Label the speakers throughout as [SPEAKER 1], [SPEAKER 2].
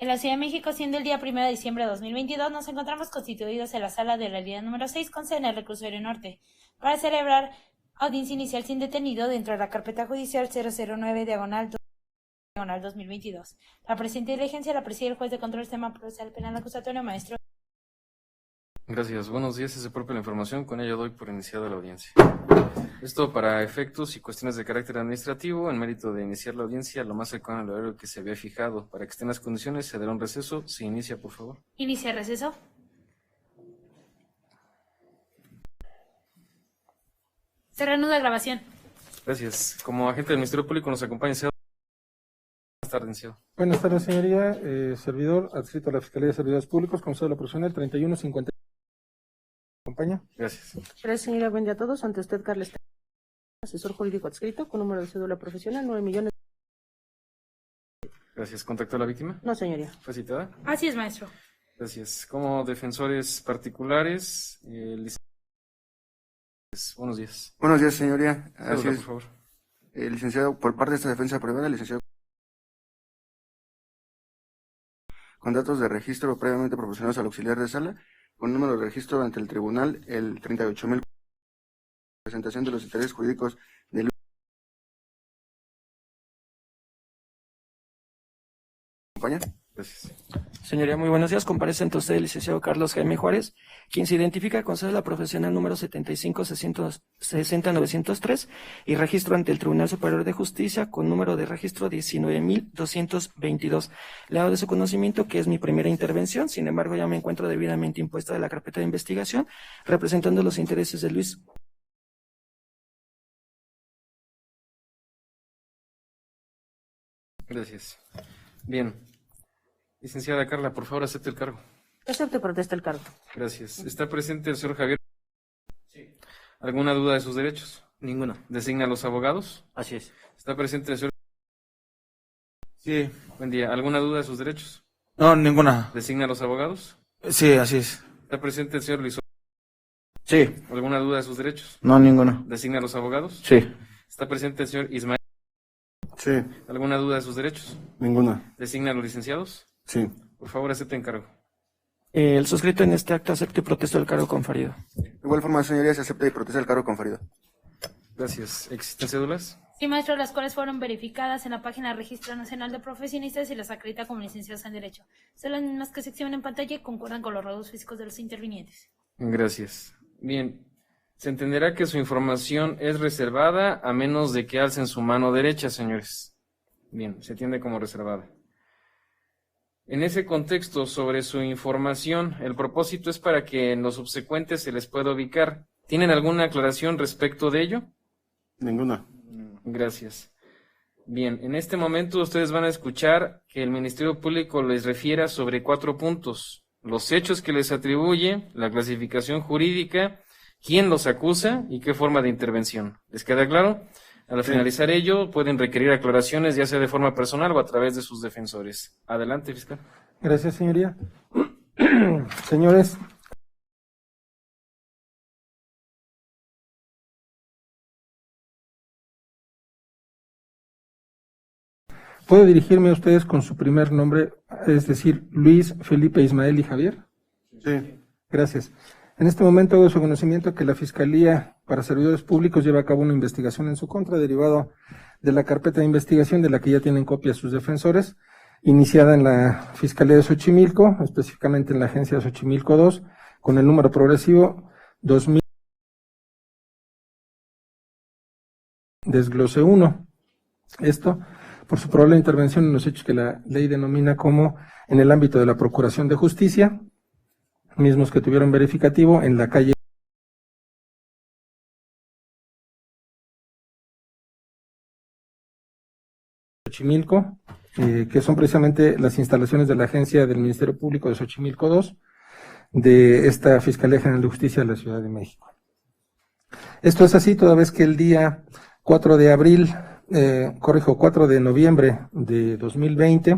[SPEAKER 1] En la Ciudad de México, siendo el día 1 de diciembre de 2022, nos encontramos constituidos en la sala de la línea número 6 con sede en el Reclusorio Norte para celebrar audiencia inicial sin detenido dentro de la carpeta judicial 009/2022. La presente diligencia la preside el juez de control del sistema procesal penal acusatorio, maestro.
[SPEAKER 2] Gracias. Buenos días. Es propia la información. Con ello doy por iniciada la audiencia. Esto para efectos y cuestiones de carácter administrativo, en mérito de iniciar la audiencia lo más cercano al horario que se había fijado. Para que estén las condiciones, se dará un receso. Se inicia, por favor.
[SPEAKER 1] Inicia el receso. Se reanuda grabación.
[SPEAKER 2] Gracias. Como agente del Ministerio Público nos acompaña el senador. Buenas tardes, licenciado.
[SPEAKER 3] Buenas tardes, señoría. Servidor adscrito a la Fiscalía de Servidores Públicos, con cédula profesional 3150. ¿Acompaña?
[SPEAKER 2] Gracias.
[SPEAKER 4] Gracias, señora. Buen día a todos. Ante usted, Carles, asesor jurídico adscrito, con número de cédula profesional 9 millones.
[SPEAKER 2] Gracias. ¿Contactó a la víctima?
[SPEAKER 4] No, señoría.
[SPEAKER 2] ¿Fue citada?
[SPEAKER 1] Así es, maestro.
[SPEAKER 2] Gracias. Como defensores particulares, buenos días.
[SPEAKER 5] Buenos días, señoría. Así
[SPEAKER 2] Cédula,
[SPEAKER 5] es.
[SPEAKER 2] por favor.
[SPEAKER 5] Licenciado, por parte de esta defensa privada, licenciado, con datos de registro previamente proporcionados al auxiliar de sala, con número de registro ante el tribunal, el 38.000, presentación de los intereses jurídicos del compañía.
[SPEAKER 2] Gracias.
[SPEAKER 6] Señoría, muy buenos días. Comparece ante usted el licenciado Carlos Jaime Juárez, quien se identifica con cédula profesional número 75-60903 y registro ante el Tribunal Superior de Justicia con número de registro 19.222. Le hago de su conocimiento que es mi primera intervención, sin embargo ya me encuentro debidamente impuesta de la carpeta de investigación, representando los intereses de Luis.
[SPEAKER 2] Gracias. Bien. Licenciada Carla, por favor, acepte el cargo.
[SPEAKER 4] Acepto y protesta el cargo.
[SPEAKER 2] Gracias. ¿Está presente el señor Javier? Sí. ¿Alguna duda de sus derechos?
[SPEAKER 7] Ninguna.
[SPEAKER 2] ¿Designa a los abogados?
[SPEAKER 7] Así es.
[SPEAKER 2] ¿Está presente el señor?
[SPEAKER 7] Sí.
[SPEAKER 2] Buen día. ¿Alguna duda de sus derechos?
[SPEAKER 7] No, ninguna.
[SPEAKER 2] ¿Designa a los abogados?
[SPEAKER 7] Sí, así es.
[SPEAKER 2] ¿Está presente el señor Luis?
[SPEAKER 7] Sí.
[SPEAKER 2] ¿Alguna duda de sus derechos?
[SPEAKER 7] No, ninguna.
[SPEAKER 2] ¿Designa a los abogados?
[SPEAKER 7] Sí.
[SPEAKER 2] ¿Está presente el señor Ismael?
[SPEAKER 5] Sí.
[SPEAKER 2] ¿Alguna duda de sus derechos?
[SPEAKER 5] Ninguna.
[SPEAKER 2] ¿Designa a los licenciados?
[SPEAKER 5] Sí.
[SPEAKER 2] Por favor, acepte encargo.
[SPEAKER 6] El suscrito en este acto acepta y protesta el cargo conferido.
[SPEAKER 5] De igual forma, señoría, se acepta y protesta el cargo conferido.
[SPEAKER 2] Gracias. ¿Existen cédulas?
[SPEAKER 1] Sí, maestro, las cuales fueron verificadas en la página del Registro Nacional de Profesionistas y las acredita como licenciados en Derecho. Son las mismas que se exhiben en pantalla y concuerdan con los rasgos físicos de los intervinientes.
[SPEAKER 2] Gracias. Bien. Se entenderá que su información es reservada a menos de que alcen su mano derecha, señores. Bien, se entiende como reservada. En ese contexto, sobre su información, el propósito es para que en los subsecuentes se les pueda ubicar. ¿Tienen alguna aclaración respecto de ello?
[SPEAKER 5] Ninguna.
[SPEAKER 2] Gracias. Bien, en este momento ustedes van a escuchar que el Ministerio Público les refiera sobre 4 puntos: los hechos que les atribuye, la clasificación jurídica, quién los acusa y qué forma de intervención. ¿Les queda claro? Al finalizar ello, pueden requerir aclaraciones, ya sea de forma personal o a través de sus defensores. Adelante, fiscal.
[SPEAKER 3] Gracias, señoría. Señores, ¿puedo dirigirme a ustedes con su primer nombre, es decir, Luis, Felipe, Ismael y Javier?
[SPEAKER 5] Sí.
[SPEAKER 3] Gracias. En este momento hago su conocimiento que la Fiscalía para Servidores Públicos lleva a cabo una investigación en su contra, derivado de la carpeta de investigación de la que ya tienen copia sus defensores, iniciada en la Fiscalía de Xochimilco, específicamente en la agencia de Xochimilco 2, con el número progresivo 2000, desglose 1. Esto por su probable intervención en los hechos que la ley denomina como en el ámbito de la Procuración de Justicia, mismos que tuvieron verificativo en la calle Xochimilco, que son precisamente las instalaciones de la agencia del Ministerio Público de Xochimilco 2, de esta Fiscalía General de Justicia de la Ciudad de México. Esto es así toda vez que el día 4 de noviembre de 2020,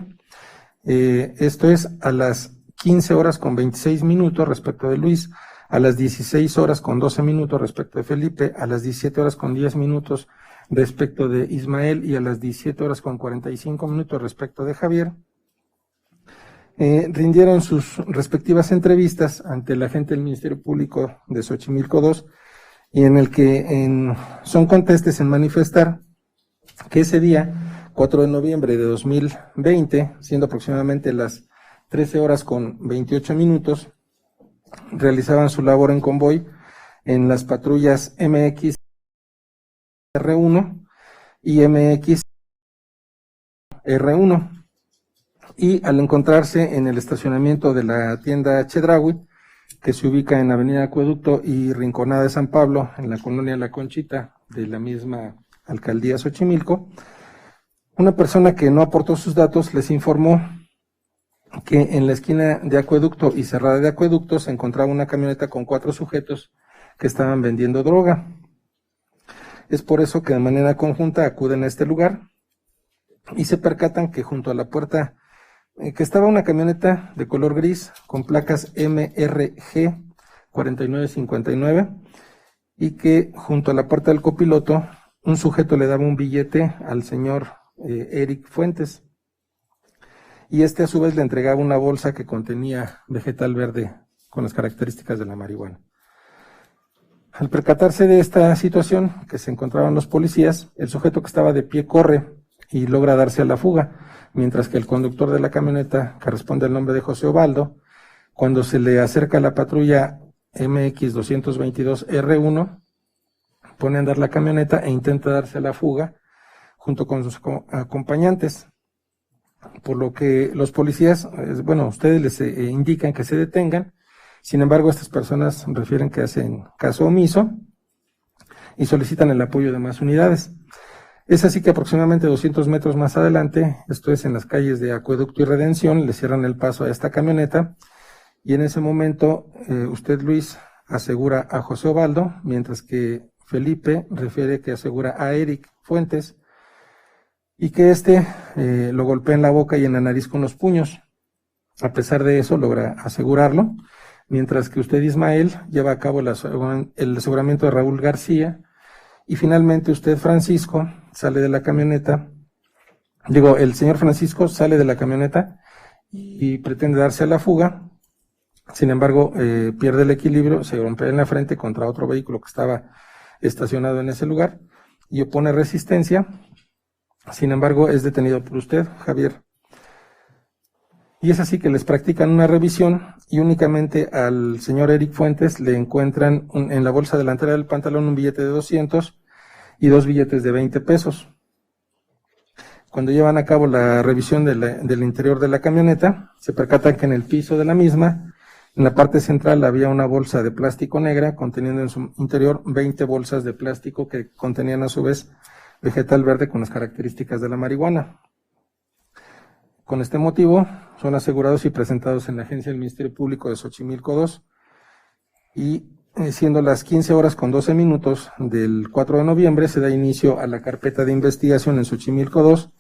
[SPEAKER 3] esto es a las 15 horas con 26 minutos respecto de Luis, a las 16 horas con 12 minutos respecto de Felipe, a las 17 horas con 10 minutos respecto de Ismael y a las 17 horas con 45 minutos respecto de Javier. rindieron sus respectivas entrevistas ante el agente del Ministerio Público de Xochimilco II, y en el que son contestes en manifestar que ese día, 4 de noviembre de 2020, siendo aproximadamente las 13 horas con 28 minutos, realizaban su labor en convoy en las patrullas MX R1 y MX R1, y al encontrarse en el estacionamiento de la tienda Chedraui, que se ubica en Avenida Acueducto y Rinconada de San Pablo, en la colonia La Conchita de la misma alcaldía Xochimilco, una persona que no aportó sus datos les informó que en la esquina de Acueducto y Cerrada de Acueducto se encontraba una camioneta con 4 sujetos que estaban vendiendo droga. Es por eso que de manera conjunta acuden a este lugar y se percatan que junto a la puerta que estaba una camioneta de color gris con placas MRG 4959, y que junto a la puerta del copiloto un sujeto le daba un billete al señor Eric Fuentes, y este a su vez le entregaba una bolsa que contenía vegetal verde con las características de la marihuana. Al percatarse de esta situación que se encontraban los policías, el sujeto que estaba de pie corre y logra darse a la fuga, mientras que el conductor de la camioneta, que responde al nombre de José Obaldo, cuando se le acerca a la patrulla MX 222 R1, pone a andar la camioneta e intenta darse a la fuga junto con sus acompañantes, por lo que los policías, ustedes les indican que se detengan. Sin embargo, estas personas refieren que hacen caso omiso y solicitan el apoyo de más unidades. Es así que aproximadamente 200 metros más adelante, esto es en las calles de Acueducto y Redención, le cierran el paso a esta camioneta, y en ese momento usted, Luis, asegura a José Obaldo, mientras que Felipe refiere que asegura a Eric Fuentes, y que lo golpea en la boca y en la nariz con los puños. A pesar de eso, logra asegurarlo, mientras que usted, Ismael, lleva a cabo el aseguramiento de Raúl García, y finalmente usted, Francisco, sale de la camioneta. El señor Francisco sale de la camioneta y pretende darse a la fuga. Sin embargo, pierde el equilibrio, se golpea en la frente contra otro vehículo que estaba estacionado en ese lugar y opone resistencia. Sin embargo, es detenido por usted, Javier. Y es así que les practican una revisión y únicamente al señor Eric Fuentes le encuentran en la bolsa delantera del pantalón un billete de 200 y 2 billetes de 20 pesos. Cuando llevan a cabo la revisión del interior de la camioneta, se percatan que en el piso de la misma, en la parte central, había una bolsa de plástico negra conteniendo en su interior 20 bolsas de plástico que contenían a su vez vegetal verde con las características de la marihuana. Con este motivo, son asegurados y presentados en la agencia del Ministerio Público de Xochimilco II, y siendo las 15 horas con 12 minutos del 4 de noviembre, se da inicio a la carpeta de investigación en Xochimilco II,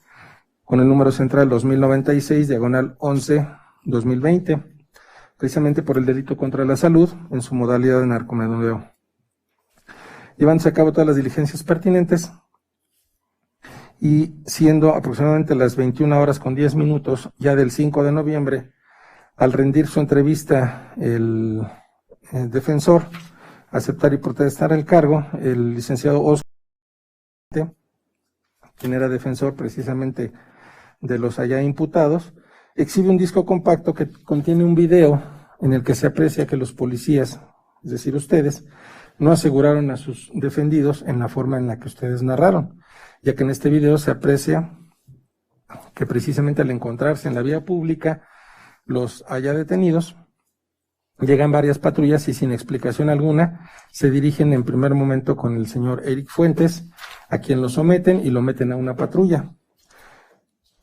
[SPEAKER 3] con el número central 2096, diagonal 11-2020, precisamente por el delito contra la salud en su modalidad de narcomenudeo. Llevándose a cabo todas las diligencias pertinentes, y siendo aproximadamente las 21 horas con 10 minutos ya del 5 de noviembre, al rendir su entrevista el defensor, aceptar y protestar el cargo, el licenciado Oscar, quien era defensor precisamente de los allá imputados, exhibe un disco compacto que contiene un video en el que se aprecia que los policías, es decir, ustedes, no aseguraron a sus defendidos en la forma en la que ustedes narraron, ya que en este video se aprecia que precisamente al encontrarse en la vía pública los allá detenidos, llegan varias patrullas y sin explicación alguna se dirigen en primer momento con el señor Eric Fuentes, a quien lo someten y lo meten a una patrulla.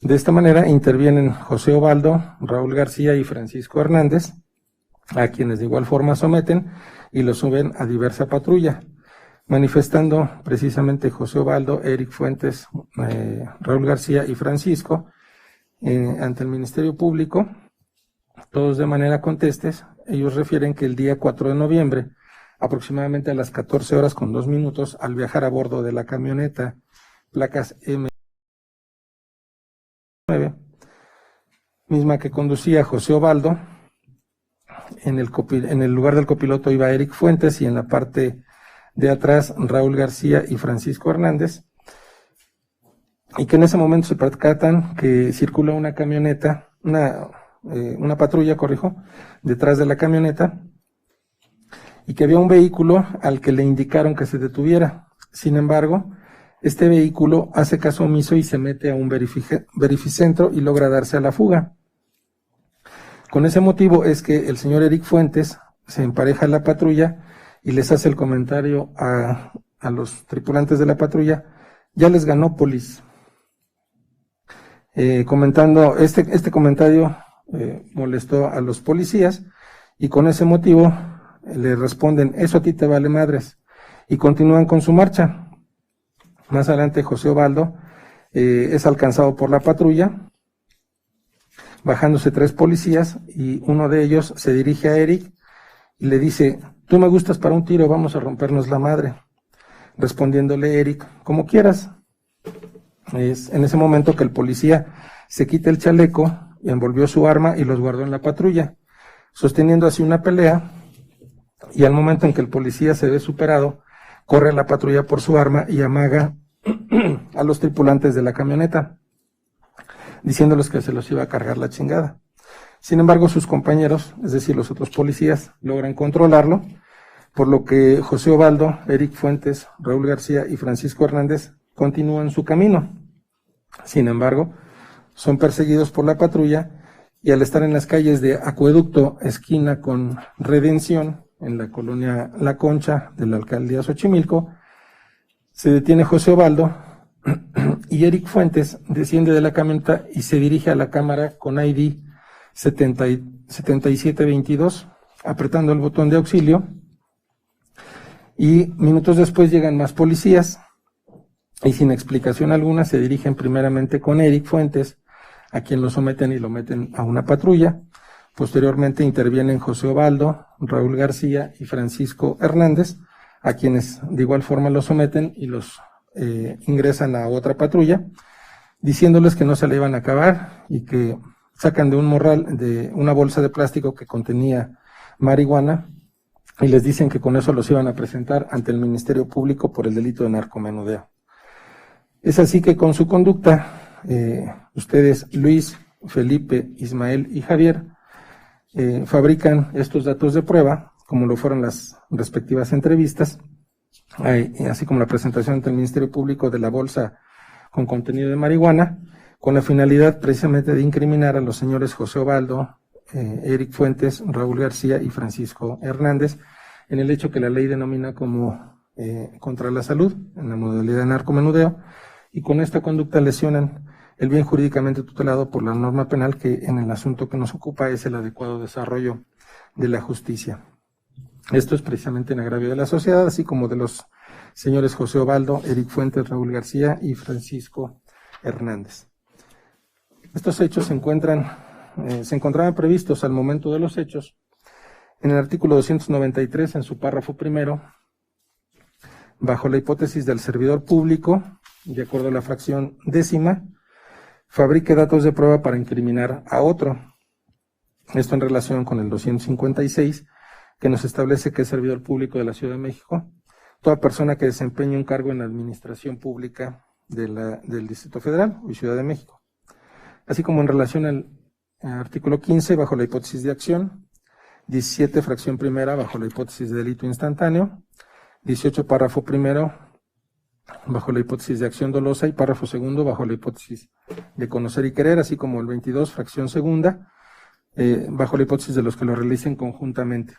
[SPEAKER 3] De esta manera intervienen José Obaldo, Raúl García y Francisco Hernández, a quienes de igual forma someten y lo suben a diversa patrulla, manifestando precisamente José Obaldo, Eric Fuentes, Raúl García y Francisco ante el Ministerio Público, todos de manera contestes. Ellos refieren que el día 4 de noviembre, aproximadamente a las 14 horas con 2 minutos, al viajar a bordo de la camioneta placas M9, misma que conducía José Obaldo. En el lugar del copiloto iba Eric Fuentes y en la parte de atrás Raúl García y Francisco Hernández. Y que en ese momento se percatan que circula una camioneta, una patrulla, detrás de la camioneta, y que había un vehículo al que le indicaron que se detuviera. Sin embargo, este vehículo hace caso omiso y se mete a un verificentro y logra darse a la fuga. Con ese motivo es que el señor Eric Fuentes se empareja a la patrulla y les hace el comentario a los tripulantes de la patrulla: ya les ganó polis. Comentando, este comentario molestó a los policías y con ese motivo le responden: eso a ti te vale madres, y continúan con su marcha. Más adelante José Obaldo es alcanzado por la patrulla, bajándose 3 policías, y uno de ellos se dirige a Eric y le dice: tú me gustas para un tiro, vamos a rompernos la madre. Respondiéndole Eric: como quieras. Es en ese momento que el policía se quita el chaleco, envolvió su arma y los guardó en la patrulla, sosteniendo así una pelea, y al momento en que el policía se ve superado, corre a la patrulla por su arma y amaga a los tripulantes de la camioneta, diciéndoles que se los iba a cargar la chingada. Sin embargo, sus compañeros, es decir, los otros policías, logran controlarlo, por lo que José Obaldo, Eric Fuentes, Raúl García y Francisco Hernández continúan su camino. Sin embargo, son perseguidos por la patrulla y al estar en las calles de Acueducto, esquina con Redención, en la colonia La Concha de la alcaldía Xochimilco, se detiene José Obaldo y Eric Fuentes desciende de la camioneta y se dirige a la cámara con ID 7722, apretando el botón de auxilio, y minutos después llegan más policías y sin explicación alguna se dirigen primeramente con Eric Fuentes, a quien lo someten y lo meten a una patrulla. Posteriormente intervienen José Obaldo, Raúl García y Francisco Hernández, a quienes de igual forma los someten y los ingresan a otra patrulla, diciéndoles que no se le iban a acabar y que sacan de un morral, de una bolsa de plástico que contenía marihuana, y les dicen que con eso los iban a presentar ante el Ministerio Público por el delito de narcomenudeo. Es así que con su conducta, ustedes, Luis, Felipe, Ismael y Javier, fabrican estos datos de prueba, como lo fueron las respectivas entrevistas, así como la presentación ante el Ministerio Público de la bolsa con contenido de marihuana, con la finalidad precisamente de incriminar a los señores José Obaldo, Eric Fuentes, Raúl García y Francisco Hernández en el hecho que la ley denomina como contra la salud, en la modalidad de narcomenudeo, y con esta conducta lesionan el bien jurídicamente tutelado por la norma penal, que en el asunto que nos ocupa es el adecuado desarrollo de la justicia. Esto es precisamente en agravio de la sociedad, así como de los señores José Obaldo, Eric Fuentes, Raúl García y Francisco Hernández. Estos hechos se encontraban previstos al momento de los hechos en el artículo 293, en su párrafo primero, bajo la hipótesis del servidor público, de acuerdo a la fracción 10ª, fabrique datos de prueba para incriminar a otro. Esto en relación con el 256, que nos establece que es servidor público de la Ciudad de México toda persona que desempeñe un cargo en la administración pública del Distrito Federal y Ciudad de México. Así como en relación al artículo 15, bajo la hipótesis de acción, 17, fracción primera, bajo la hipótesis de delito instantáneo, 18, párrafo primero, bajo la hipótesis de acción dolosa, y párrafo segundo, bajo la hipótesis de conocer y querer, así como el 22, fracción segunda, bajo la hipótesis de los que lo realicen conjuntamente.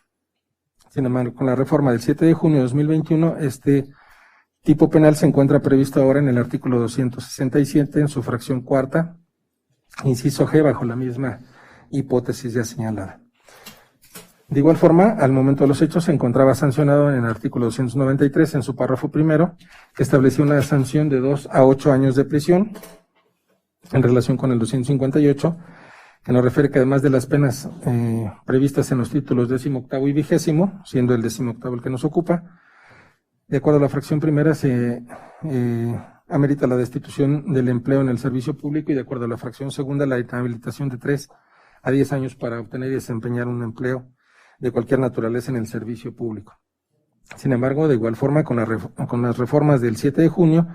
[SPEAKER 3] Sin embargo, con la reforma del 7 de junio de 2021, este tipo penal se encuentra previsto ahora en el artículo 267, en su fracción cuarta, inciso G, bajo la misma hipótesis ya señalada. De igual forma, al momento de los hechos se encontraba sancionado en el artículo 293, en su párrafo primero, que establecía una sanción de 2 a 8 años de prisión, en relación con el 258, que nos refiere que además de las penas previstas en los títulos 18º y 20º, siendo el 18º el que nos ocupa, de acuerdo a la fracción primera se amerita la destitución del empleo en el servicio público, y de acuerdo a la fracción segunda la inhabilitación de 3 a 10 años para obtener y desempeñar un empleo de cualquier naturaleza en el servicio público. Sin embargo, de igual forma, con las reformas del 7 de junio,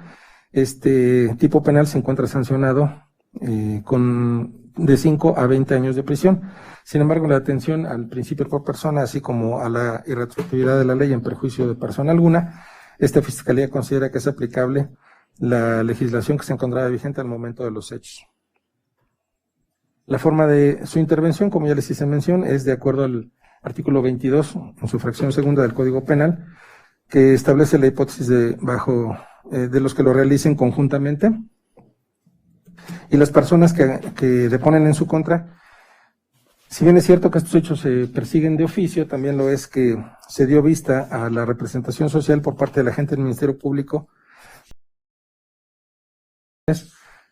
[SPEAKER 3] este tipo penal se encuentra sancionado de 5 a 20 años de prisión. Sin embargo, la atención al principio por persona, así como a la irretroactividad de la ley en perjuicio de persona alguna, esta Fiscalía considera que es aplicable la legislación que se encontraba vigente al momento de los hechos. La forma de su intervención, como ya les hice mención, es de acuerdo al artículo 22, en su fracción segunda del Código Penal, que establece la hipótesis de los que lo realicen conjuntamente. Y las personas que deponen en su contra, si bien es cierto que estos hechos se persiguen de oficio, también lo es que se dio vista a la representación social por parte de la gente del Ministerio Público,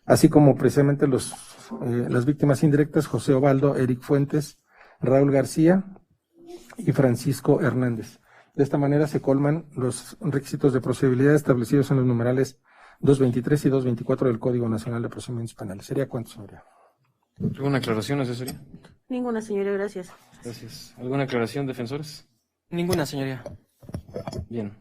[SPEAKER 3] así como precisamente las víctimas indirectas, José Ovaldo, Eric Fuentes, Raúl García y Francisco Hernández. De esta manera se colman los requisitos de procedibilidad establecidos en los numerales 223 y 224 del Código Nacional de Procedimientos Penales. ¿Sería cuánto, señoría?
[SPEAKER 2] ¿Alguna aclaración, asesoría?
[SPEAKER 4] Ninguna, señoría, gracias.
[SPEAKER 2] Gracias. ¿Alguna aclaración, defensores?
[SPEAKER 6] Ninguna, señoría.
[SPEAKER 2] Bien.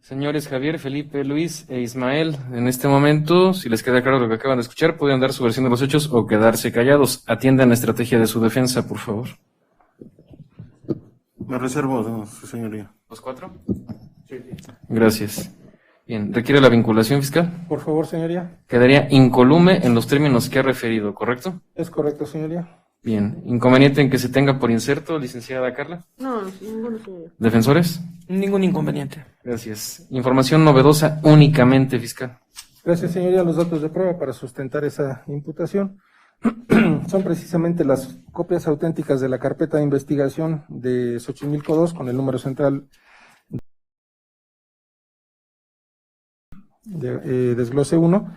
[SPEAKER 2] Señores Javier, Felipe, Luis e Ismael, en este momento, si les queda claro lo que acaban de escuchar, pueden dar su versión de los hechos o quedarse callados. Atiendan la estrategia de su defensa, por favor.
[SPEAKER 7] Me reservo, su señoría.
[SPEAKER 2] ¿Los cuatro? Sí. Gracias. Bien, ¿requiere la vinculación fiscal?
[SPEAKER 3] Por favor, señoría.
[SPEAKER 2] Quedaría incolume en los términos que ha referido, ¿correcto?
[SPEAKER 3] Es correcto, señoría.
[SPEAKER 2] Bien, ¿inconveniente en que se tenga por inserto, licenciada Carla?
[SPEAKER 4] No, ninguno, señoría.
[SPEAKER 2] ¿Defensores?
[SPEAKER 6] Ningún inconveniente.
[SPEAKER 2] Gracias. Información novedosa únicamente, fiscal.
[SPEAKER 3] Gracias, señoría. Los datos de prueba para sustentar esa imputación son precisamente las copias auténticas de la carpeta de investigación de Xochimilco 2 con el número central de desglose 1,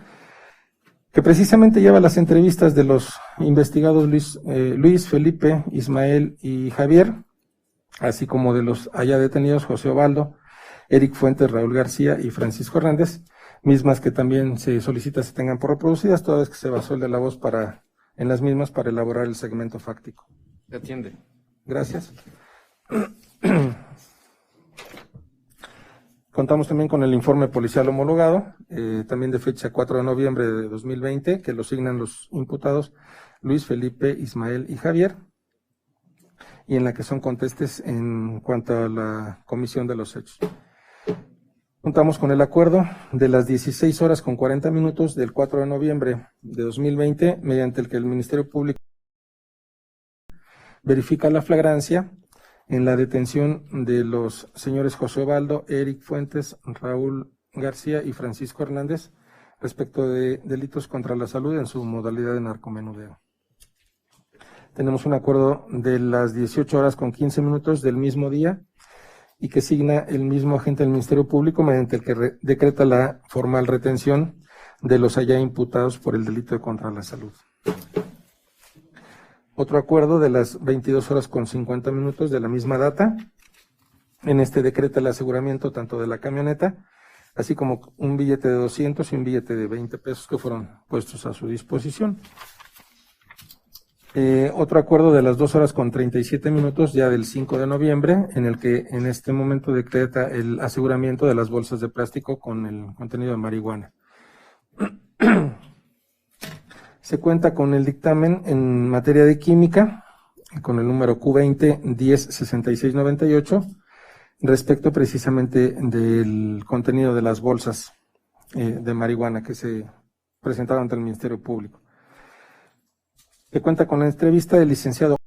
[SPEAKER 3] que precisamente lleva las entrevistas de los investigados Luis, Felipe, Ismael y Javier, así como de los allá detenidos José Ovaldo, Eric Fuentes, Raúl García y Francisco Hernández, mismas que también se solicita se tengan por reproducidas, toda vez que se basó el de la voz en las mismas para elaborar el segmento fáctico.
[SPEAKER 2] Se atiende.
[SPEAKER 3] Gracias. Contamos también con el informe policial homologado, también de fecha 4 de noviembre de 2020, que lo signan los imputados Luis, Felipe, Ismael y Javier, y en la que son contestes en cuanto a la comisión de los hechos. Contamos con el acuerdo de las 16 horas con 40 minutos del 4 de noviembre de 2020, mediante el que el Ministerio Público verifica la flagrancia en la detención de los señores José Ovaldo, Eric Fuentes, Raúl García y Francisco Hernández respecto de delitos contra la salud en su modalidad de narcomenudeo. Tenemos un acuerdo de las 18 horas con 15 minutos del mismo día y que signa el mismo agente del Ministerio Público mediante el que decreta la formal retención de los allá imputados por el delito de contra la salud. Otro acuerdo de las 22 horas con 50 minutos de la misma data. En este decreta el aseguramiento tanto de la camioneta, así como un billete de 200 y un billete de 20 pesos que fueron puestos a su disposición. Otro acuerdo de las 2 horas con 37 minutos ya del 5 de noviembre, en el que en este momento decreta el aseguramiento de las bolsas de plástico con el contenido de marihuana. Se cuenta con el dictamen en materia de química, con el número Q20-106698, respecto precisamente del contenido de las bolsas de marihuana que se presentaron ante el Ministerio Público. Se cuenta con la entrevista del licenciado.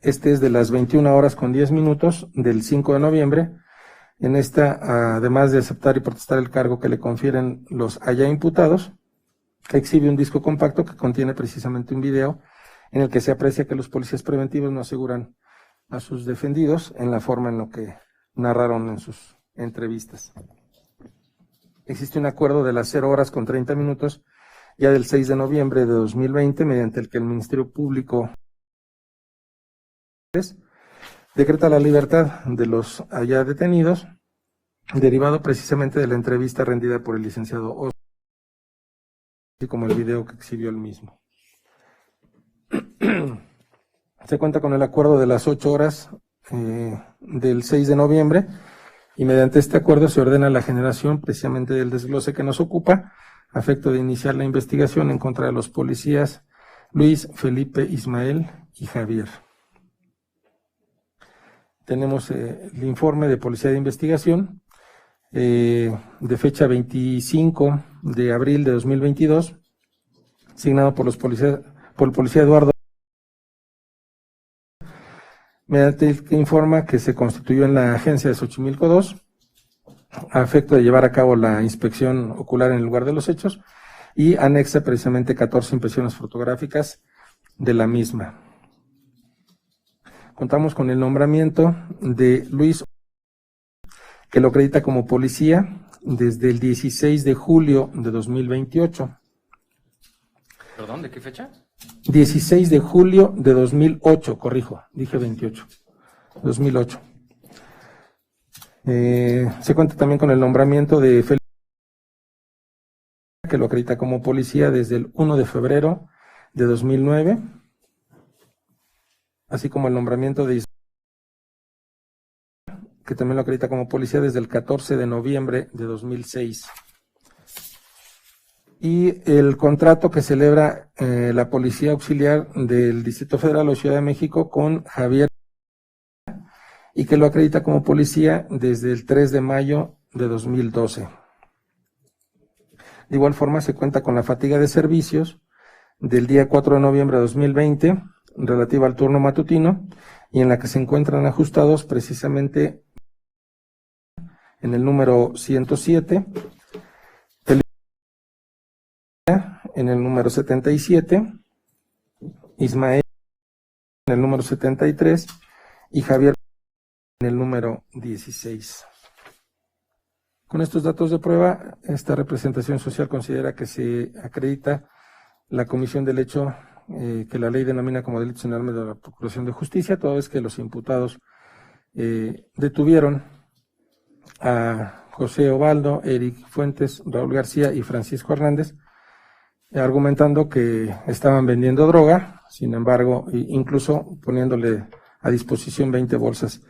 [SPEAKER 3] Este es de las 21 horas con 10 minutos del 5 de noviembre. En esta, además de aceptar y protestar el cargo que le confieren los allá imputados, exhibe un disco compacto que contiene precisamente un video en el que se aprecia que los policías preventivos no aseguran a sus defendidos en la forma en lo que narraron en sus entrevistas. Existe un acuerdo de las 0 horas con 30 minutos ya del 6 de noviembre de 2020, mediante el que el Ministerio Público decreta la libertad de los allá detenidos, derivado precisamente de la entrevista rendida por el licenciado Oz, así como el video que exhibió el mismo. se cuenta con el acuerdo de las 8 horas del 6 de noviembre y mediante este acuerdo se ordena la generación precisamente del desglose que nos ocupa, a efecto de iniciar la investigación en contra de los policías Luis, Felipe, Ismael y Javier. Tenemos el informe de Policía de Investigación de fecha 25 de abril de 2022, signado por el policía Eduardo, mediante el que informa que se constituyó en la agencia de Xochimilco 2 a efecto de llevar a cabo la inspección ocular en el lugar de los hechos y anexa precisamente 14 impresiones fotográficas de la misma. Contamos con el nombramiento de Luis, que lo acredita como policía desde el 16 de julio de 2028.
[SPEAKER 2] ¿Perdón? ¿De qué fecha?
[SPEAKER 3] 16 de julio de 2008, corrijo, dije 28, 2008. Se cuenta también con el nombramiento de Felipe, que lo acredita como policía desde el 1 de febrero de 2009, así como el nombramiento de Ismael, que también lo acredita como policía desde el 14 de noviembre de 2006. Y el contrato que celebra la Policía Auxiliar del Distrito Federal o Ciudad de México con Javier, y que lo acredita como policía desde el 3 de mayo de 2012. De igual forma se cuenta con la fatiga de servicios del día 4 de noviembre de 2020, relativa al turno matutino, y en la que se encuentran ajustados precisamente en el número 107, en el número 77, Ismael en el número 73 y Javier en el número 16. Con estos datos de prueba, esta representación social considera que se acredita la comisión del hecho que la ley denomina como delitos en armas de la Procuración de Justicia, toda vez que los imputados detuvieron a José Ovaldo, Eric Fuentes, Raúl García y Francisco Hernández, argumentando que estaban vendiendo droga, sin embargo, incluso poniéndole a disposición 20 bolsas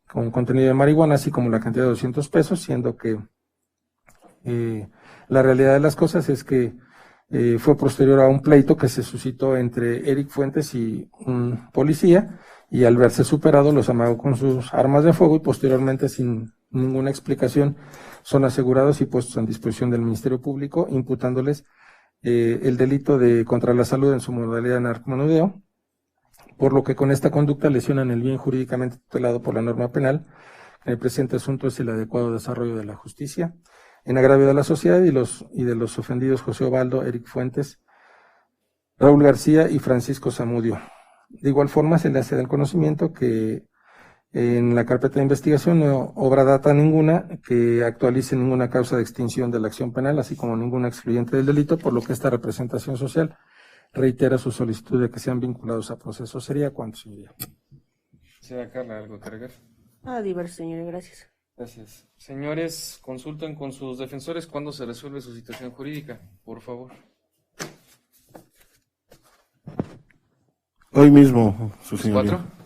[SPEAKER 3] con contenido de marihuana, así como la cantidad de 200 pesos, siendo que la realidad de las cosas es que fue posterior a un pleito que se suscitó entre Eric Fuentes y un policía, y al verse superado los amagó con sus armas de fuego y posteriormente, sin ninguna explicación, son asegurados y puestos en disposición del Ministerio Público, imputándoles el delito de contra la salud en su modalidad de narcomenudeo, por lo que con esta conducta lesionan el bien jurídicamente tutelado por la norma penal. En el presente asunto es el adecuado desarrollo de la justicia, en agravio de la sociedad y de los ofendidos José Ovaldo, Eric Fuentes, Raúl García y Francisco Zamudio. De igual forma, se le hace del conocimiento que en la carpeta de investigación no obra data ninguna que actualice ninguna causa de extinción de la acción penal, así como ninguna excluyente del delito, por lo que esta representación social reitera su solicitud de que sean vinculados a proceso. ¿Sería cuánto, señoría?
[SPEAKER 2] Señora Carla, ¿algo que agregar?
[SPEAKER 4] Diverso, señores, gracias.
[SPEAKER 2] Gracias. Señores, consulten con sus defensores cuándo se resuelve su situación jurídica, por favor.
[SPEAKER 7] Hoy mismo, su señoría.
[SPEAKER 2] 4.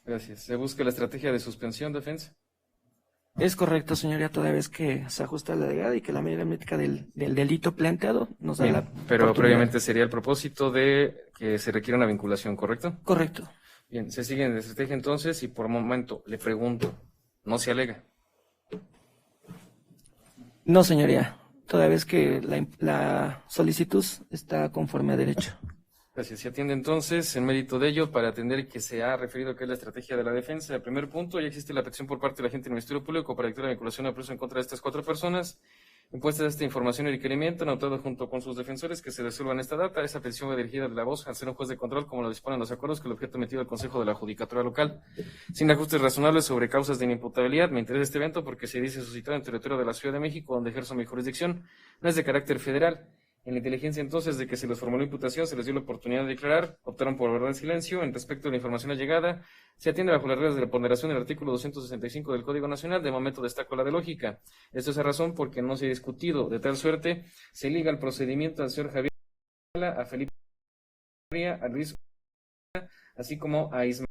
[SPEAKER 2] Gracias. ¿Se busca la estrategia de suspensión, defensa?
[SPEAKER 6] Es correcto, señoría, toda vez que se ajusta la legada y que la medida métrica del delito planteado nos da
[SPEAKER 2] Bien,
[SPEAKER 6] la
[SPEAKER 2] pero
[SPEAKER 6] oportunidad.
[SPEAKER 2] previamente sería el propósito de que se requiera una vinculación, ¿correcto?
[SPEAKER 6] Correcto.
[SPEAKER 2] Bien, se sigue en la estrategia entonces y por momento le pregunto, ¿no se alega?
[SPEAKER 6] No, señoría, toda vez que la solicitud está conforme a derecho.
[SPEAKER 2] Gracias. Se atiende entonces, en mérito de ello, para atender que se ha referido que es la estrategia de la defensa. El primer punto, ya existe la petición por parte de la agente del Ministerio Público para dictar la vinculación a proceso en contra de estas 4 personas. Impuesta esta información y requerimiento, anotado junto con sus defensores, que se resuelvan esta data. Esa petición va dirigida de la voz al ser un juez de control, como lo disponen los acuerdos, que el objeto metido al Consejo de la Judicatura Local. Sin ajustes razonables sobre causas de inimputabilidad, me interesa este evento porque se dice suscitado en territorio de la Ciudad de México, donde ejerzo mi jurisdicción. No es de carácter federal. En la inteligencia entonces de que se les formuló imputación, se les dio la oportunidad de declarar, optaron por guardar silencio. En respecto a la información allegada, se atiende bajo las reglas de la ponderación del artículo 265 del Código Nacional. De momento destaco la de lógica. Esto es a razón porque no se ha discutido. De tal suerte, se liga el procedimiento al señor Javier, a Felipe, a Luis así como a Ismael,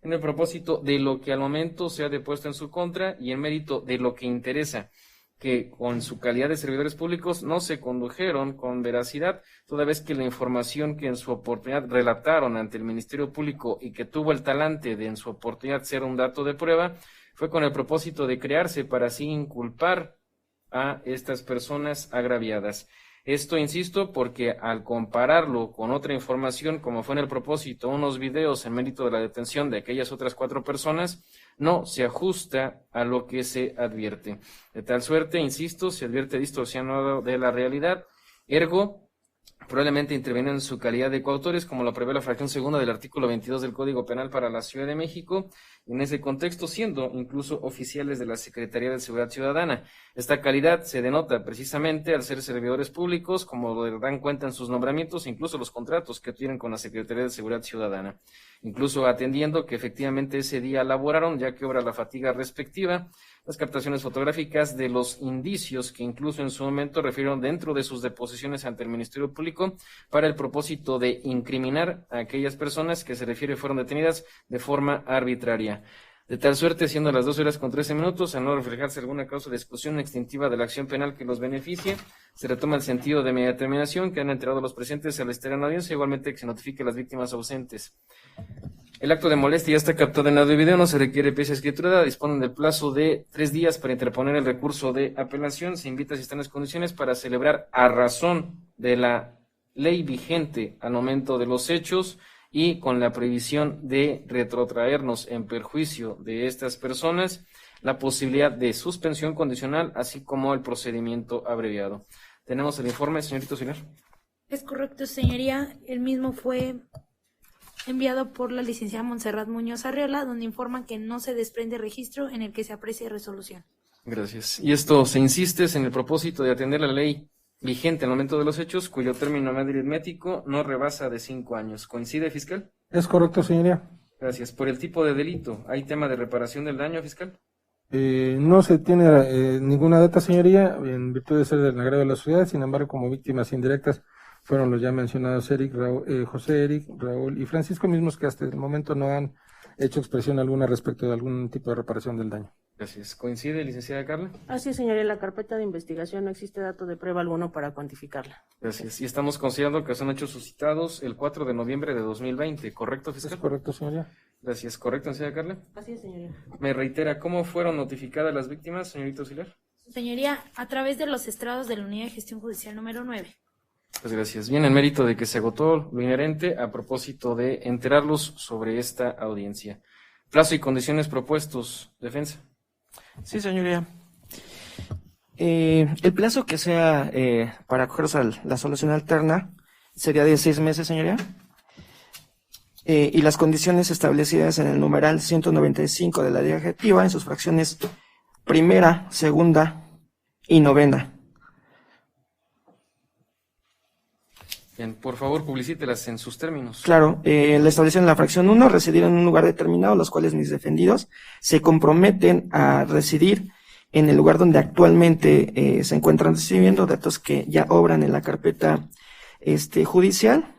[SPEAKER 2] en el propósito de lo que al momento se ha depuesto en su contra y en mérito de lo que interesa, que con su calidad de servidores públicos no se condujeron con veracidad, toda vez que la información que en su oportunidad relataron ante el Ministerio Público y que tuvo el talante de en su oportunidad ser un dato de prueba, fue con el propósito de crearse para así inculpar a estas personas agraviadas. Esto, insisto, porque al compararlo con otra información, como fue en el propósito, unos videos en mérito de la detención de aquellas otras 4 personas, no se ajusta a lo que se advierte. De tal suerte, insisto, se advierte distorsionado de la realidad, ergo, probablemente intervienen en su calidad de coautores, como lo prevé la fracción segunda del artículo 22 del Código Penal para la Ciudad de México, en ese contexto siendo incluso oficiales de la Secretaría de Seguridad Ciudadana. Esta calidad se denota precisamente al ser servidores públicos, como lo dan cuenta en sus nombramientos, incluso los contratos que tienen con la Secretaría de Seguridad Ciudadana, incluso atendiendo que efectivamente ese día laboraron, ya que obra la fatiga respectiva, las captaciones fotográficas de los indicios que incluso en su momento refirieron dentro de sus deposiciones ante el Ministerio Público para el propósito de incriminar a aquellas personas que se refiere fueron detenidas de forma arbitraria. De tal suerte, siendo las 2:13, al no reflejarse alguna causa de exclusión extintiva de la acción penal que los beneficie, se retoma el sentido de mi determinación que han enterado los presentes al estar en audiencia, igualmente que se notifique a las víctimas ausentes. El acto de molestia ya está captado en audio y video, no se requiere pieza escriturada, disponen del plazo de 3 días para interponer el recurso de apelación, se invita si están las condiciones para celebrar a razón de la ley vigente al momento de los hechos y con la prohibición de retrotraernos en perjuicio de estas personas, la posibilidad de suspensión condicional, así como el procedimiento abreviado. Tenemos el informe, señorito Auxiliar.
[SPEAKER 1] Es correcto, señoría. El mismo fue enviado por la licenciada Montserrat Muñoz Arriola, donde informan que no se desprende registro en el que se aprecie resolución.
[SPEAKER 2] Gracias. Y esto se insiste en el propósito de atender la ley vigente al momento de los hechos, cuyo término aritmético no rebasa de 5 años. ¿Coincide, fiscal?
[SPEAKER 3] Es correcto, señoría.
[SPEAKER 2] Gracias. Por el tipo de delito, ¿hay tema de reparación del daño, fiscal?
[SPEAKER 3] No se tiene ninguna data, señoría, en virtud de ser del agravio de la sociedad. Sin embargo, como víctimas indirectas fueron los ya mencionados José Eric, Raúl y Francisco, mismos que hasta el momento no han hecho expresión alguna respecto de algún tipo de reparación del daño.
[SPEAKER 2] Gracias. ¿Coincide, licenciada Carla?
[SPEAKER 4] Así es, señoría, en la carpeta de investigación no existe dato de prueba alguno para cuantificarla.
[SPEAKER 2] Gracias. Y estamos considerando que son hechos suscitados el 4 de noviembre de 2020, ¿correcto, fiscal?
[SPEAKER 3] Es correcto, señoría.
[SPEAKER 2] Gracias. ¿Correcto, licenciada Carla?
[SPEAKER 4] Así es, señoría.
[SPEAKER 2] Me reitera, ¿cómo fueron notificadas las víctimas, señorita Auxiliar?
[SPEAKER 1] Señoría, a través de los estrados de la Unidad de Gestión Judicial número 9.
[SPEAKER 2] Pues gracias. Bien, en mérito de que se agotó lo inherente a propósito de enterarlos sobre esta audiencia. Plazo y condiciones propuestos. Defensa.
[SPEAKER 6] Sí, señoría. El plazo que sea para acogerse a la solución alterna sería de 6 meses, señoría. Y las condiciones establecidas en el numeral 195 de la ley adjetiva en sus fracciones primera, segunda y novena.
[SPEAKER 2] Bien, por favor, publicítelas en sus términos.
[SPEAKER 6] Claro, la establecen en la fracción 1, residir en un lugar determinado, los cuales mis defendidos se comprometen a residir en el lugar donde actualmente se encuentran recibiendo datos que ya obran en la carpeta judicial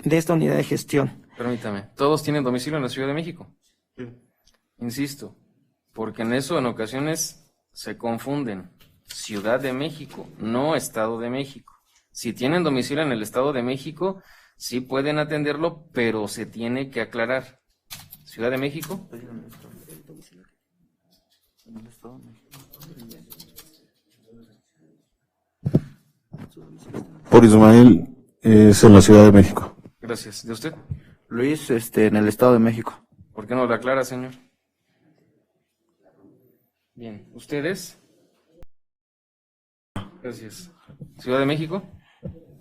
[SPEAKER 6] de esta unidad de gestión.
[SPEAKER 2] Permítame, ¿todos tienen domicilio en la Ciudad de México?
[SPEAKER 7] Sí.
[SPEAKER 2] Insisto, porque en eso en ocasiones se confunden. Ciudad de México, no Estado de México. Si tienen domicilio en el Estado de México, sí pueden atenderlo, pero se tiene que aclarar. Ciudad de México.
[SPEAKER 7] Por Ismael es en la Ciudad de México.
[SPEAKER 2] Gracias. ¿De usted?
[SPEAKER 5] Luis, en el Estado de México.
[SPEAKER 2] ¿Por qué no lo aclara, señor? Bien. ¿Ustedes? Gracias. ¿Ciudad de México?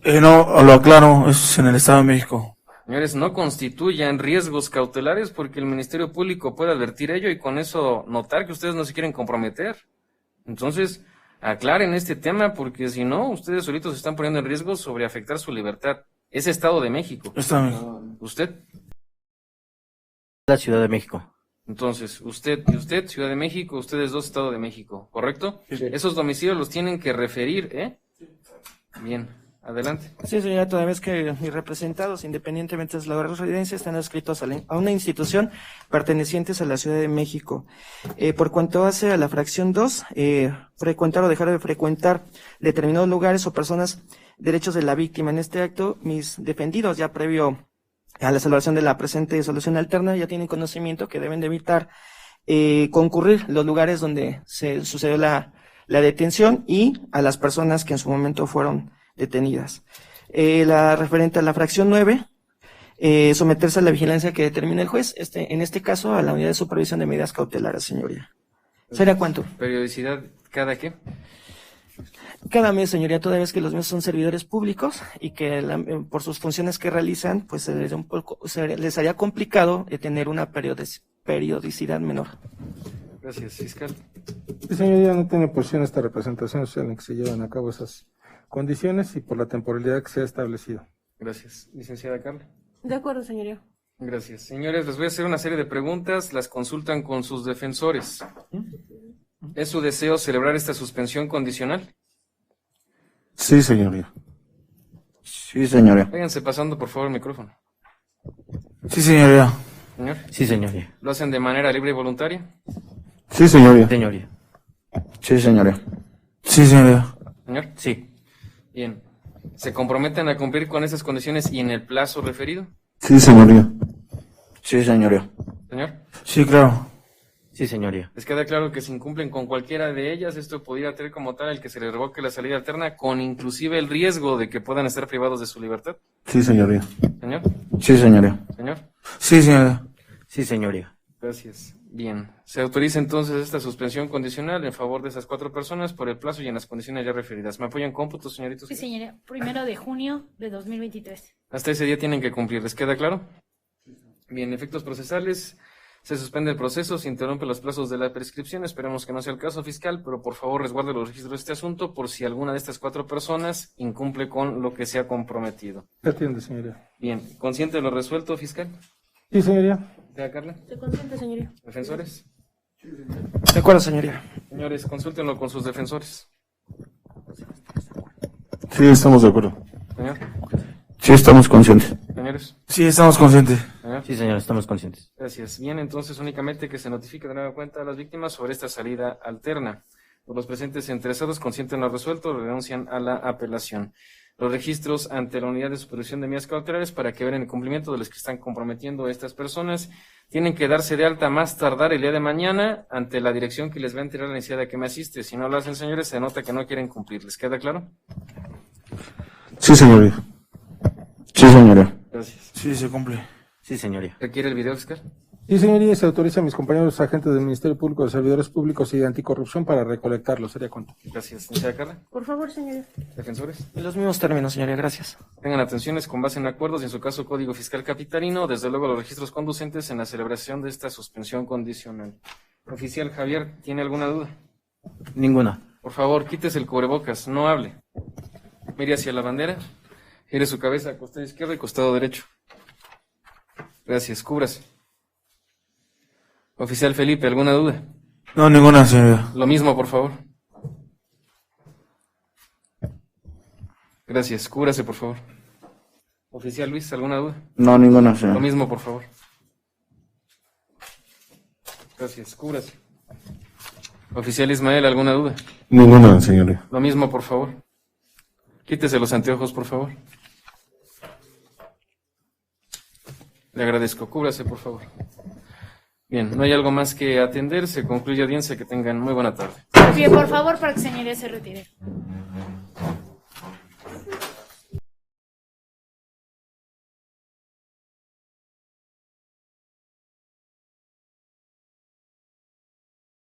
[SPEAKER 7] No, lo aclaro, es en el Estado de México.
[SPEAKER 2] Señores, no constituyan riesgos cautelares porque el Ministerio Público puede advertir ello y con eso notar que ustedes no se quieren comprometer. Entonces, aclaren este tema porque si no, ustedes solitos se están poniendo en riesgo sobre afectar su libertad. Es Estado de México.
[SPEAKER 7] Estado de México.
[SPEAKER 2] ¿Usted?
[SPEAKER 8] La Ciudad de México.
[SPEAKER 2] Entonces, usted y usted, Ciudad de México, ustedes dos, Estado de México, ¿correcto?
[SPEAKER 7] Sí.
[SPEAKER 2] Esos domicilios los tienen que referir, ¿eh? Bien. Adelante.
[SPEAKER 6] Sí, señora, toda vez que mis representados, independientemente de la residencia, están adscritos a una institución pertenecientes a la Ciudad de México. Por cuanto hace a la fracción 2, frecuentar o dejar de frecuentar determinados lugares o personas, derechos de la víctima. En este acto, mis defendidos, ya previo a la celebración de la presente solución alterna, ya tienen conocimiento que deben de evitar concurrir los lugares donde se sucedió la detención y a las personas que en su momento fueron detenidas. La referente a la fracción 9, someterse a la vigilancia que determine el juez, en este caso a la unidad de supervisión de medidas cautelares, señoría. ¿Será cuánto?
[SPEAKER 2] Periodicidad, ¿cada qué?
[SPEAKER 6] Cada mes, señoría, toda vez que los míos son servidores públicos y que por sus funciones que realizan, pues se les haría complicado tener una periodicidad menor.
[SPEAKER 2] Gracias, fiscal.
[SPEAKER 3] Sí, señoría, no tiene posición esta representación social en que se llevan a cabo esas condiciones y por la temporalidad que se ha establecido.
[SPEAKER 2] Gracias. Licenciada Carla.
[SPEAKER 4] De acuerdo, señoría.
[SPEAKER 2] Gracias. Señores, les voy a hacer una serie de preguntas, las consultan con sus defensores. ¿Es su deseo celebrar esta suspensión condicional?
[SPEAKER 7] Sí, señoría.
[SPEAKER 5] Sí, señoría.
[SPEAKER 2] Váyanse pasando, por favor, el micrófono.
[SPEAKER 7] Sí, señoría.
[SPEAKER 2] Señor,
[SPEAKER 8] Sí, señoría.
[SPEAKER 2] ¿lo hacen de manera libre y voluntaria?
[SPEAKER 7] Sí, señoría.
[SPEAKER 8] Señoría.
[SPEAKER 5] Sí, señoría.
[SPEAKER 7] Sí, señoría.
[SPEAKER 2] Señor,
[SPEAKER 8] Sí.
[SPEAKER 2] bien. ¿Se comprometen a cumplir con esas condiciones y en el plazo referido?
[SPEAKER 7] Sí, señoría.
[SPEAKER 5] Sí, señoría.
[SPEAKER 2] Señor,
[SPEAKER 7] Sí, claro.
[SPEAKER 8] Sí, señoría.
[SPEAKER 2] ¿les queda claro que si incumplen con cualquiera de ellas, esto podría tener como tal el que se les revoque la salida alterna, con inclusive el riesgo de que puedan estar privados de su libertad?
[SPEAKER 7] Sí, señoría.
[SPEAKER 2] Señor,
[SPEAKER 5] Sí, señoría.
[SPEAKER 2] señor.
[SPEAKER 7] Sí, señoría.
[SPEAKER 8] Sí, señoría.
[SPEAKER 2] Gracias. Bien. Se autoriza entonces esta suspensión condicional en favor de esas 4 personas por el plazo y en las condiciones ya referidas. ¿Me apoyan cómputos, señoritos?
[SPEAKER 1] Sí, señoría. 1 de junio de 2023.
[SPEAKER 2] Hasta ese día tienen que cumplir. ¿Les queda claro? Bien, efectos procesales. Se suspende el proceso, se interrumpen los plazos de la prescripción. Esperemos que no sea el caso, fiscal, pero por favor resguarde los registros de este asunto por si alguna de estas 4 personas incumple con lo que se ha comprometido.
[SPEAKER 3] Se atiende, señoría.
[SPEAKER 2] Bien. ¿Consciente de lo resuelto, fiscal?
[SPEAKER 3] Sí, señoría.
[SPEAKER 2] ¿Te Carla?
[SPEAKER 4] Se consciente, señoría.
[SPEAKER 2] ¿Defensores?
[SPEAKER 6] De acuerdo, señoría.
[SPEAKER 2] Señores, consúltenlo con sus defensores.
[SPEAKER 7] Sí, estamos de acuerdo.
[SPEAKER 2] Señor.
[SPEAKER 5] Sí, estamos conscientes.
[SPEAKER 2] Señores.
[SPEAKER 7] Sí, estamos conscientes.
[SPEAKER 2] Señor.
[SPEAKER 8] Sí, señor, estamos conscientes.
[SPEAKER 2] Gracias. Bien, entonces únicamente que se notifique de nueva cuenta a las víctimas sobre esta salida alterna. Por los presentes interesados, consienten lo resuelto, renuncian a la apelación. Los registros ante la unidad de supervisión de medidas cautelares para que vean el cumplimiento de los que están comprometiendo a estas personas. Tienen que darse de alta más tardar el día de mañana ante la dirección que les va a enterar la necesidad que me asiste. Si no lo hacen, señores, se nota que no quieren cumplir. ¿Les queda claro?
[SPEAKER 7] Sí, señoría.
[SPEAKER 5] Sí, señoría.
[SPEAKER 2] Gracias.
[SPEAKER 7] Sí, se cumple.
[SPEAKER 8] Sí, señoría.
[SPEAKER 2] ¿Requiere el video, fiscal?
[SPEAKER 3] Sí, señoría, se autoriza a mis compañeros agentes del Ministerio Público de Servidores Públicos y de Anticorrupción para recolectarlo. ¿Sería cuánto?
[SPEAKER 2] Gracias. Licenciada Carla.
[SPEAKER 4] Por favor, señoría.
[SPEAKER 2] Defensores.
[SPEAKER 6] En los mismos términos, señoría, gracias.
[SPEAKER 2] Tengan atenciones con base en acuerdos y en su caso Código Fiscal Capitalino, desde luego los registros conducentes en la celebración de esta suspensión condicional. Oficial Javier, ¿tiene alguna duda?
[SPEAKER 8] Ninguna.
[SPEAKER 2] Por favor, quítese el cubrebocas, no hable. Mire hacia la bandera, gire su cabeza a costado izquierdo y costado derecho. Gracias, cúbrase. Oficial Felipe, ¿alguna duda?
[SPEAKER 7] No, ninguna, señoría.
[SPEAKER 2] Lo mismo, por favor. Gracias, cúbrase, por favor. Oficial Luis, ¿alguna duda?
[SPEAKER 5] No, ninguna,
[SPEAKER 2] Lo
[SPEAKER 5] señor.
[SPEAKER 2] mismo, por favor. Gracias, cúbrase. Oficial Ismael, ¿alguna duda?
[SPEAKER 7] Ninguna, señoría.
[SPEAKER 2] Lo mismo, por favor. Quítese los anteojos, por favor. Le agradezco. Cúbrase, por favor. Bien, no hay algo más que atender. Se concluye audiencia. Que tengan muy buena tarde.
[SPEAKER 1] Bien, por favor, para que señoría se retire.